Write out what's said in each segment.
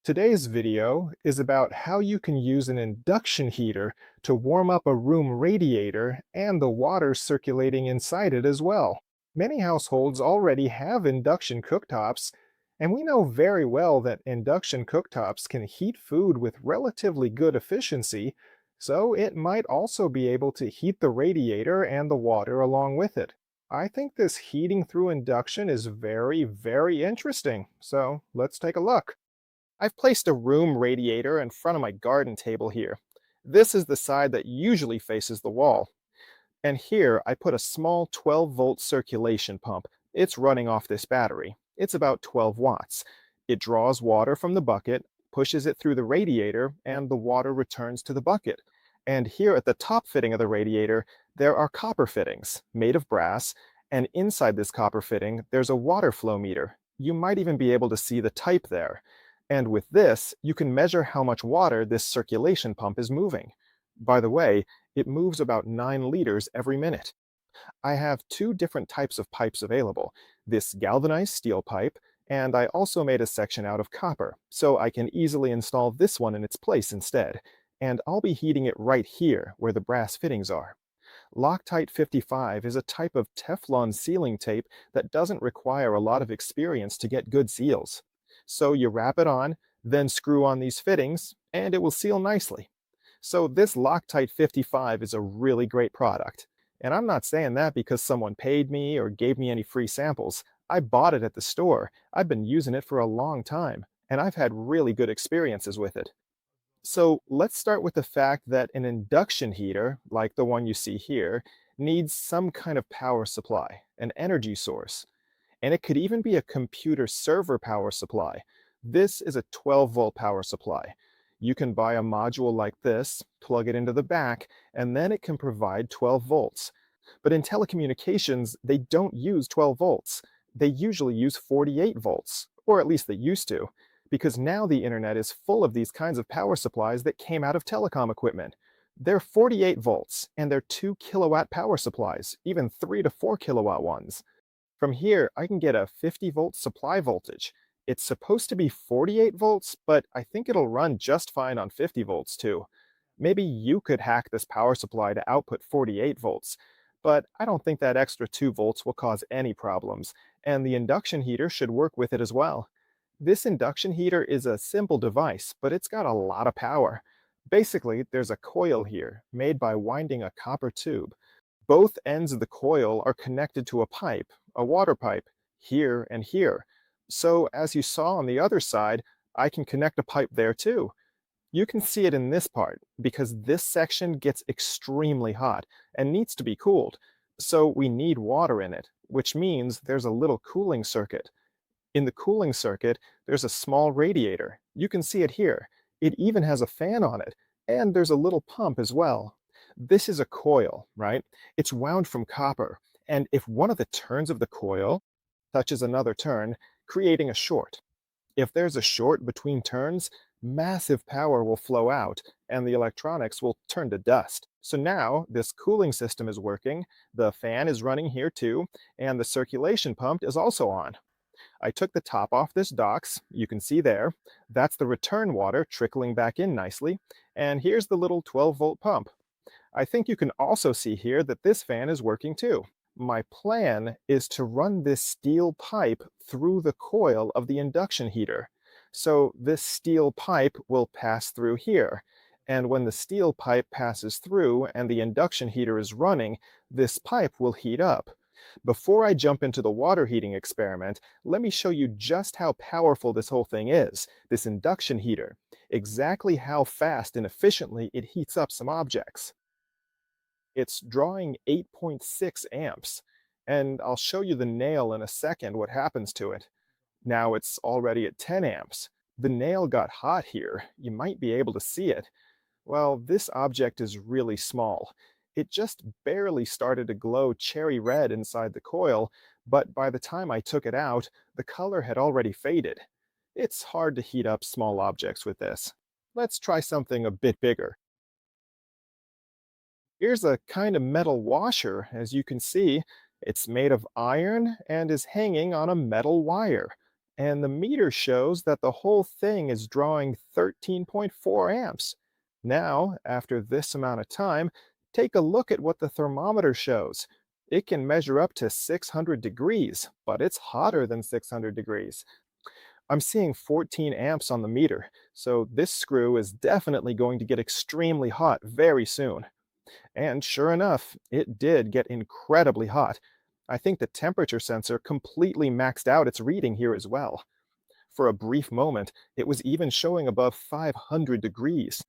Today's video is about how you can use an induction heater to warm up a room radiator and the water circulating inside it as well. Many households already have induction cooktops, and we know very well that induction cooktops can heat food with relatively good efficiency, so it might also be able to heat the radiator and the water along with it. I think this heating through induction is very interesting, so let's take a look. I've placed a room radiator in front of my garden table here. This is the side that usually faces the wall. And here I put a small 12-volt circulation pump. It's running off this battery. It's about 12 watts. It draws water from the bucket, pushes it through the radiator, and the water returns to the bucket. And here at the top fitting of the radiator, there are copper fittings made of brass, and inside this copper fitting, there's a water flow meter. You might even be able to see the type there. And with this, you can measure how much water this circulation pump is moving. By the way, it moves about 9 liters every minute. I have two different types of pipes available, this galvanized steel pipe, and I also made a section out of copper, so I can easily install this one in its place instead. And I'll be heating it right here, where the brass fittings are. Loctite 55 is a type of Teflon sealing tape that doesn't require a lot of experience to get good seals. So you wrap it on, then screw on these fittings, and it will seal nicely. So this Loctite 55 is a really great product. And I'm not saying that because someone paid me or gave me any free samples. I bought it at the store. I've been using it for a long time, and I've had really good experiences with it. So let's start with the fact that an induction heater, like the one you see here, needs some kind of power supply, an energy source. And it could even be a computer server power supply. This is a 12-volt power supply. You can buy a module like this, plug it into the back, and then it can provide 12 volts. But in telecommunications, they don't use 12 volts. They usually use 48 volts, or at least they used to, because now the internet is full of these kinds of power supplies that came out of telecom equipment. They're 48 volts, and they're 2 kilowatt power supplies, even 3 to 4 kilowatt ones. From here, I can get a 50-volt supply voltage. It's supposed to be 48 volts, but I think it'll run just fine on 50 volts too. Maybe you could hack this power supply to output 48 volts, but I don't think that extra 2 volts will cause any problems, and the induction heater should work with it as well. This induction heater is a simple device, but it's got a lot of power. Basically, there's a coil here, made by winding a copper tube. Both ends of the coil are connected to a pipe, a water pipe, here and here. So as you saw on the other side, I can connect a pipe there too. You can see it in this part, because this section gets extremely hot and needs to be cooled. So we need water in it, which means there's a little cooling circuit. In the cooling circuit, there's a small radiator. You can see it here. It even has a fan on it, and there's a little pump as well. This is a coil, right? It's wound from copper, and if one of the turns of the coil touches another turn, creating a short. If there's a short between turns, massive power will flow out, and the electronics will turn to dust. So now this cooling system is working, the fan is running here too, and the circulation pump is also on. I took the top off this docks, you can see there. That's the return water trickling back in nicely, and here's the little 12-volt pump. I think you can also see here that this fan is working too. My plan is to run this steel pipe through the coil of the induction heater. So this steel pipe will pass through here. And when the steel pipe passes through and the induction heater is running, this pipe will heat up. Before I jump into the water heating experiment, let me show you just how powerful this whole thing is, this induction heater, exactly how fast and efficiently it heats up some objects. It's drawing 8.6 amps, and I'll show you the nail in a second what happens to it. Now it's already at 10 amps. The nail got hot here. You might be able to see it. Well, this object is really small. It just barely started to glow cherry red inside the coil, but by the time I took it out, the color had already faded. It's hard to heat up small objects with this. Let's try something a bit bigger. Here's a kind of metal washer. As you can see, it's made of iron and is hanging on a metal wire. and the meter shows that the whole thing is drawing 13.4 amps. Now, after this amount of time, take a look at what the thermometer shows. It can measure up to 600 degrees, but it's hotter than 600 degrees. I'm seeing 14 amps on the meter, so this screw is definitely going to get extremely hot very soon. And sure enough, it did get incredibly hot. I think the temperature sensor completely maxed out its reading here as well. For a brief moment, it was even showing above 500 degrees.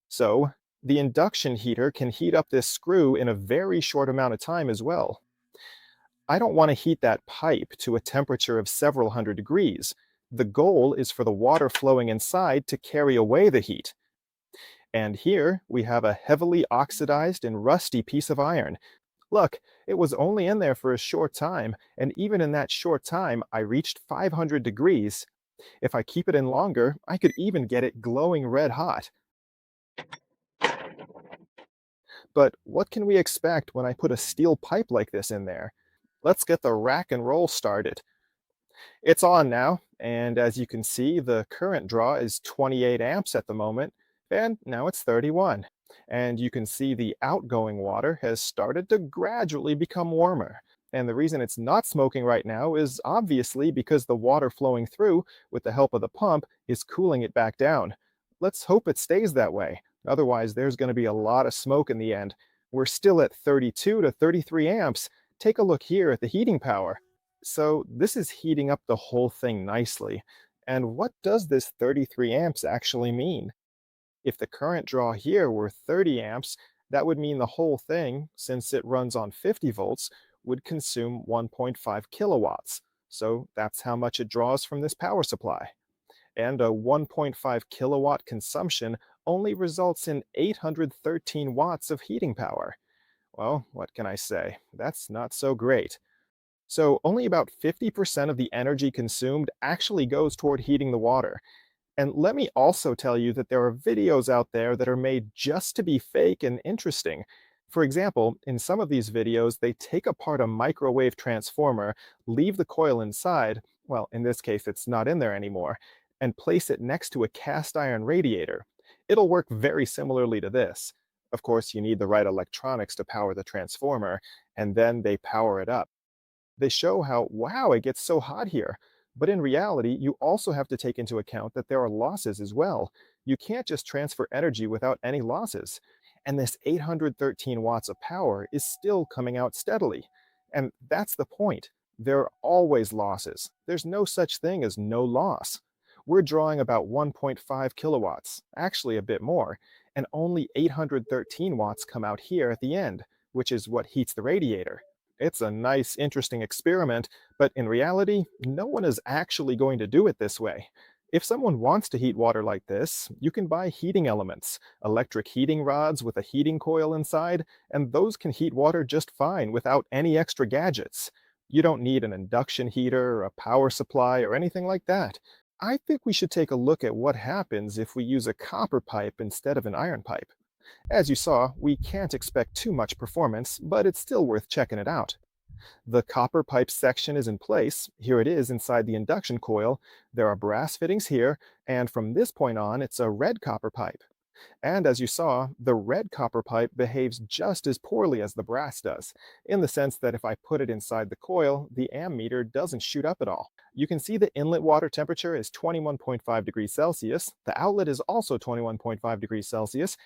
So, the induction heater can heat up this screw in a very short amount of time as well. I don't want to heat that pipe to a temperature of several hundred degrees. The goal is for the water flowing inside to carry away the heat. And here we have a heavily oxidized and rusty piece of iron. Look, it was only in there for a short time, and even in that short time, I reached 500 degrees. If I keep it in longer, I could even get it glowing red hot. But what can we expect when I put a steel pipe like this in there? Let's get the rack and roll started. It's on now, and as you can see, the current draw is 28 amps at the moment, and now it's 31. And you can see the outgoing water has started to gradually become warmer. And the reason it's not smoking right now is obviously because the water flowing through, with the help of the pump, is cooling it back down. Let's hope it stays that way. Otherwise, there's going to be a lot of smoke in the end. We're still at 32 to 33 amps. Take a look here at the heating power. So this is heating up the whole thing nicely. And what does this 33 amps actually mean? If the current draw here were 30 amps, that would mean the whole thing, since it runs on 50 volts, would consume 1.5 kilowatts. So that's how much it draws from this power supply. And a 1.5 kilowatt consumption only results in 813 watts of heating power. Well, what can I say? That's not so great. So only about 50% of the energy consumed actually goes toward heating the water. And let me also tell you that there are videos out there that are made just to be fake and interesting. For example, in some of these videos, they take apart a microwave transformer, leave the coil inside, well, in this case, it's not in there anymore, and place it next to a cast iron radiator. It'll work very similarly to this. Of course, you need the right electronics to power the transformer, and then they power it up. They show how, wow, it gets so hot here. But in reality, you also have to take into account that there are losses as well. You can't just transfer energy without any losses. And this 813 watts of power is still coming out steadily. And that's the point. There are always losses. There's no such thing as no loss. We're drawing about 1.5 kilowatts, actually a bit more, and only 813 watts come out here at the end, which is what heats the radiator. It's a nice, interesting experiment, but in reality, no one is actually going to do it this way. If someone wants to heat water like this, you can buy heating elements, electric heating rods with a heating coil inside, and those can heat water just fine without any extra gadgets. You don't need an induction heater, a power supply, or anything like that. I think we should take a look at what happens if we use a copper pipe instead of an iron pipe. As you saw, we can't expect too much performance, but it's still worth checking it out. The copper pipe section is in place. Here it is inside the induction coil. There are brass fittings here, and from this point on, it's a red copper pipe. And as you saw, the red copper pipe behaves just as poorly as the brass does, in the sense that if I put it inside the coil, the ammeter doesn't shoot up at all. You can see the inlet water temperature is 21.5 degrees Celsius. The outlet is also 21.5 degrees Celsius.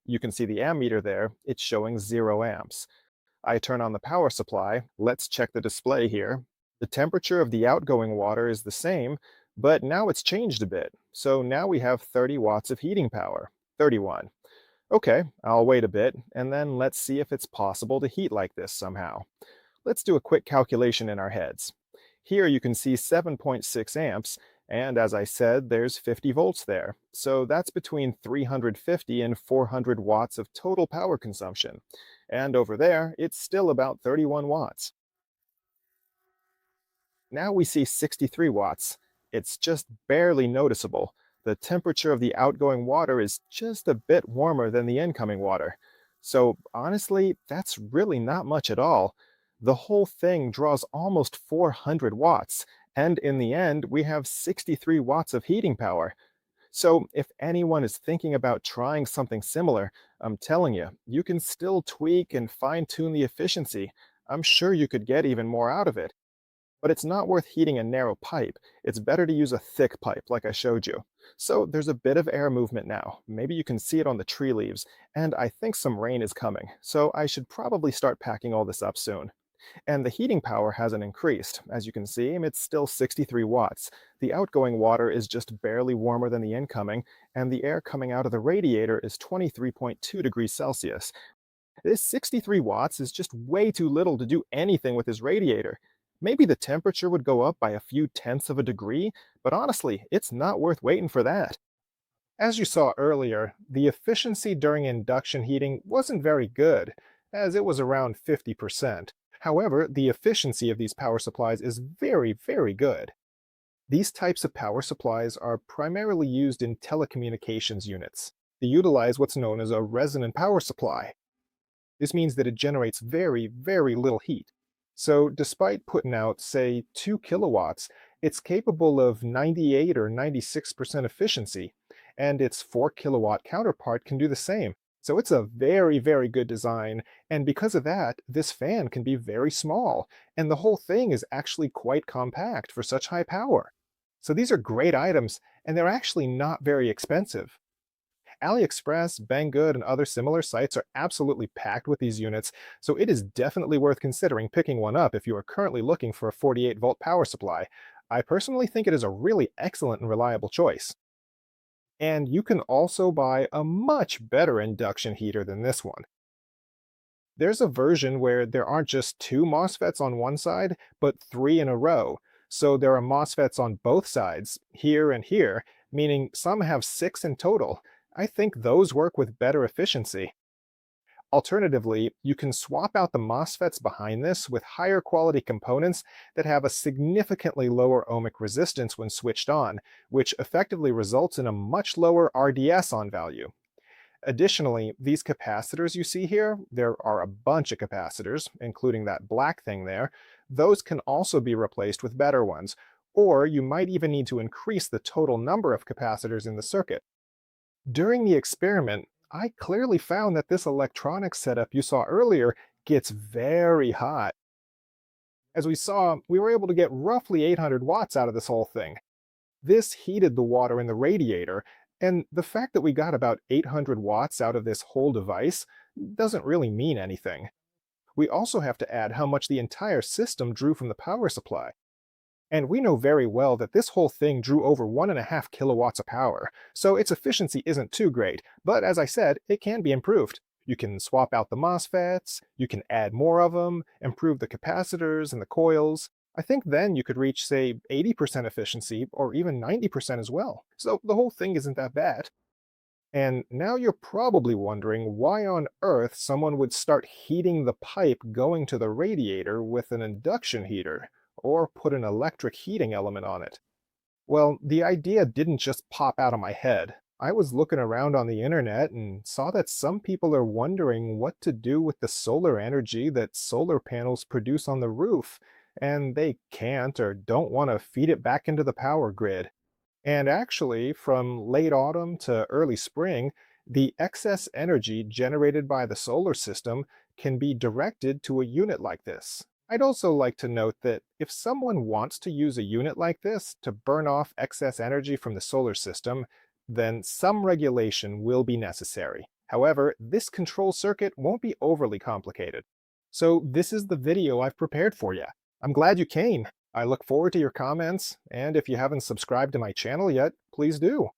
You can see the ammeter there, it's showing 0 amps. I turn on the power supply, let's check the display here. The temperature of the outgoing water is the same, but now it's changed a bit. So now we have 30 watts of heating power, 31. Okay, I'll wait a bit, and then let's see if it's possible to heat like this somehow. Let's do a quick calculation in our heads. Here you can see 7.6 amps, and as I said, there's 50 volts there. So that's between 350 and 400 watts of total power consumption. And over there, it's still about 31 watts. Now we see 63 watts. It's just barely noticeable. The temperature of the outgoing water is just a bit warmer than the incoming water. So honestly, that's really not much at all. The whole thing draws almost 400 watts, and in the end, we have 63 watts of heating power. So, if anyone is thinking about trying something similar, I'm telling you, you can still tweak and fine tune the efficiency. I'm sure you could get even more out of it. But it's not worth heating a narrow pipe. It's better to use a thick pipe, like I showed you. So, there's a bit of air movement now. Maybe you can see it on the tree leaves, and I think some rain is coming. So, I should probably start packing all this up soon. And the heating power hasn't increased. As you can see, it's still 63 watts. The outgoing water is just barely warmer than the incoming, and the air coming out of the radiator is 23.2 degrees Celsius. This 63 watts is just way too little to do anything with this radiator. Maybe the temperature would go up by a few tenths of a degree, but honestly, it's not worth waiting for that. As you saw earlier, the efficiency during induction heating wasn't very good, as it was around 50%. However, the efficiency of these power supplies is very, very good. These types of power supplies are primarily used in telecommunications units. They utilize what's known as a resonant power supply. This means that it generates very, very little heat. So despite putting out, say, 2 kilowatts, it's capable of 98 or 96% efficiency, and its 4 kilowatt counterpart can do the same. So it's a very, very good design, and because of that, this fan can be very small, and the whole thing is actually quite compact for such high power. So these are great items, and they're actually not very expensive. AliExpress, Banggood, and other similar sites are absolutely packed with these units, so it is definitely worth considering picking one up if you are currently looking for a 48-volt power supply. I personally think it is a really excellent and reliable choice. And you can also buy a much better induction heater than this one. There's a version where there aren't just 2 MOSFETs on one side, but 3 in a row. So there are MOSFETs on both sides, here and here, meaning some have 6 in total. I think those work with better efficiency. Alternatively, you can swap out the MOSFETs behind this with higher quality components that have a significantly lower ohmic resistance when switched on, which effectively results in a much lower RDS on value. Additionally, these capacitors you see here, there are a bunch of capacitors, including that black thing there, those can also be replaced with better ones, or you might even need to increase the total number of capacitors in the circuit. During the experiment, I clearly found that this electronics setup you saw earlier gets very hot. As we saw, we were able to get roughly 800 watts out of this whole thing. This heated the water in the radiator, and the fact that we got about 800 watts out of this whole device doesn't really mean anything. We also have to add how much the entire system drew from the power supply. And we know very well that this whole thing drew over 1.5 kilowatts of power, so its efficiency isn't too great, but as I said, it can be improved. You can swap out the MOSFETs, you can add more of them, improve the capacitors and the coils. I think then you could reach, say, 80% efficiency, or even 90% as well. So the whole thing isn't that bad. And now you're probably wondering why on earth someone would start heating the pipe going to the radiator with an induction heater, or put an electric heating element on it. Well, the idea didn't just pop out of my head. I was looking around on the internet and saw that some people are wondering what to do with the solar energy that solar panels produce on the roof, and they can't or don't want to feed it back into the power grid. And actually, from late autumn to early spring, the excess energy generated by the solar system can be directed to a unit like this. I'd also like to note that if someone wants to use a unit like this to burn off excess energy from the solar system, then some regulation will be necessary. However, this control circuit won't be overly complicated. So this is the video I've prepared for you. I'm glad you came. I look forward to your comments, and if you haven't subscribed to my channel yet, please do.